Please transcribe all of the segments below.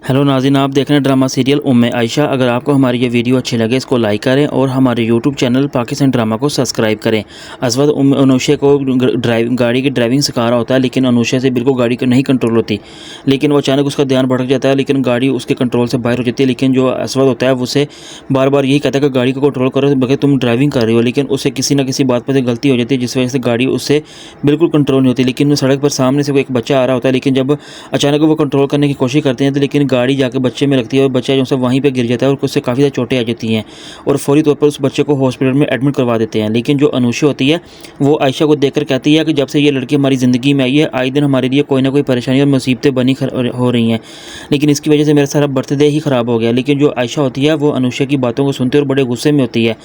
Hello नाज़रीन, आप देख रहे हैं ड्रामा सीरियल उम्मे आयशा। अगर आपको हमारी ये वीडियो अच्छी लगे इसको लाइक करें और हमारे यूट्यूब चैनल पाकिस्तान ड्रामा को सब्सक्राइब करें। असवद अनुषा को गाड़ी की ड्राइविंग सिखा रहा होता है, लेकिन अनुषा से बिल्कुल गाड़ी नहीं कंट्रोल होती। लेकिन वो अचानक उसका ध्यान भटक जाता है, लेकिन गाड़ी उसके कंट्रोल से बाहर हो जाती है। लेकिन जो असवद होता है उसे बार बार यही कहता है कि गाड़ी को कंट्रोल करो, बगैर तुम ड्राइविंग कर रही हो। लेकिन उससे किसी न किसी बात पर से गलती हो जाती है, जिस वजह से गाड़ी उससे बिल्कुल कंट्रोल नहीं होती। लेकिन सड़क पर सामने से एक बच्चा आ रहा होता है, लेकिन जब अचानक वो कंट्रोल करने की कोशिश करते हैं तो लेकिन गाड़ी जाके बच्चे में लगती है और बच्चा जो है वहीं पे गिर जाता है और उससे काफ़ी ज़्यादा चोटें आ जाती हैं और फौरी तौर पर उस बच्चे को हॉस्पिटल में एडमिट करवा देते हैं। लेकिन जो अनुषा होती है वो आयशा को देखकर कहती है कि जब से ये लड़की हमारी ज़िंदगी में आई है, आए दिन हमारे लिए कोई ना कोई परेशानी और मुसीबतें बनी हो रही हैं, लेकिन इसकी वजह से मेरा सारा बर्थडे ही ख़राब हो गया। लेकिन जो आयशा होती है वो अनुषा की बातों को सुनते और बड़े गुस्से में होती है,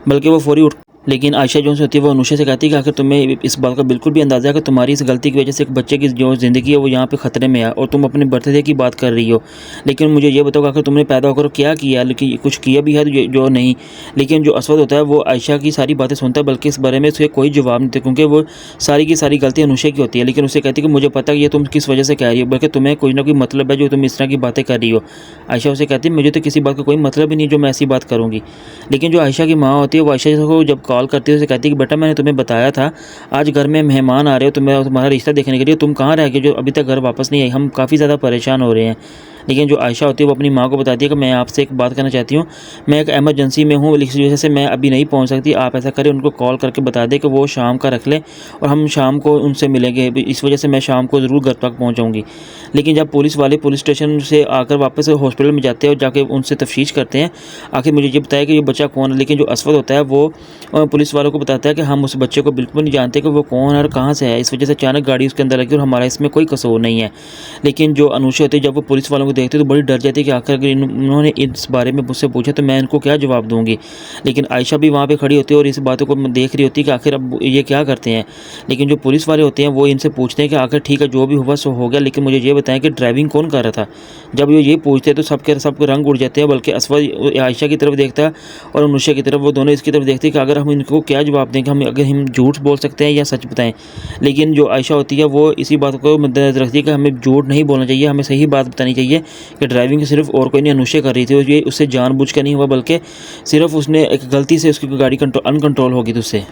बल्कि वो फौरी लेकिन आयशा जो होती है वो अनुषा से कहती है कि आखिर तुम्हें इस बात का बिल्कुल भी अंदाज़ा है कि तुम्हारी इस गलती की वजह से एक बच्चे की जो ज़िंदगी है वो यहाँ पे ख़तरे में है और तुम अपने बर्थडे की बात कर रही हो। लेकिन मुझे ये बताओ आखिर तुमने पैदा होकर क्या किया, लेकिन कुछ किया भी है जो नहीं। लेकिन जो असवद होता है वो आयशा की सारी बातें सुनता है, बल्कि इस बारे में उसके कोई जवाब नहीं देता, क्योंकि वो सारी की सारी गलती अनुषा की होती है। लेकिन उसे कहती है कि मुझे पता है ये तुम किस वजह से कह रही हो, बल्कि तुम्हें कोई ना कोई मतलब है जो तुम इस तरह की बातें कर रही हो। आयशा उसे कहती है मुझे तो किसी बात का कोई मतलब ही नहीं जो मैं ऐसी बात करूँगी। लेकिन जो आयशा की माँ होती है वो आयशा को जब कॉल करती है उसे कहती है कि बेटा मैंने तुम्हें बताया था आज घर में मेहमान आ रहे हो, तुम्हारा रिश्ता देखने के लिए, तुम कहाँ रह गए जो अभी तक घर वापस नहीं आई, हम काफ़ी ज़्यादा परेशान हो रहे हैं। लेकिन जो आयशा होती है वो अपनी माँ को बताती है कि मैं आपसे एक बात करना चाहती हूँ, मैं एक एमरजेंसी में हूँ, इस वजह से मैं अभी नहीं पहुँच सकती। आप ऐसा करें उनको कॉल करके बता दें कि वो शाम का रख लें और हम शाम को उनसे मिलेंगे, इस वजह से मैं शाम को ज़रूर घर तक पहुँचाऊँगी। लेकिन जब पुलिस वाले पुलिस स्टेशन से आकर वापस हॉस्पिटल में जाते हैं और जाके उनसे तफ्तीश करते हैं, आखिर मुझे ये बताया कि ये बच्चा कौन है। लेकिन जो असवद होता है वो पुलिस वालों को बताता है कि हम उस बच्चे को बिल्कुल नहीं जानते कि वो कौन है और कहाँ से है, इस वजह से अचानक गाड़ी उसके अंदर लगी और हमारा इसमें कोई कसूर नहीं है। लेकिन जो अनुषा होती है जब वो पुलिस वालों को देखती है तो बड़ी डर जाती है कि आखिर अगर इन्होंने इस बारे में मुझसे पूछा तो मैं इनको क्या जवाब दूंगी। लेकिन आयशा भी वहाँ पे खड़ी होती है और इस बातों को देख रही होती है कि आखिर अब ये क्या करते हैं। लेकिन जो पुलिस वाले होते हैं वो इनसे पूछते हैं कि आखिर ठीक है जो भी हुआ सो हो गया, लेकिन मुझे ये बताएं कि ड्राइविंग कौन कर रहा था। जब ये पूछते हैं तो सबके रंग उड़ जाते हैं, बल्कि असवद आयशा की तरफ देखता है और अनुषा की तरफ, वो दोनों इसकी तरफ देखते हैं कि अगर हम इनको क्या जवाब दें, अगर हम झूठ बोल सकते हैं या सच बताएं। लेकिन जो आयशा होती है वो इसी बात को मद्देनजर रखती है कि हमें झूठ नहीं बोलना चाहिए, हमें सही बात बतानी चाहिए कि ड्राइविंग सिर्फ और कोई नहीं अनुषा कर रही थी और ये उससे जानबूझ कर नहीं हुआ, बल्कि सिर्फ उसने एक गलती से उसकी गाड़ी अनकंट्रोल हो गई थी उससे।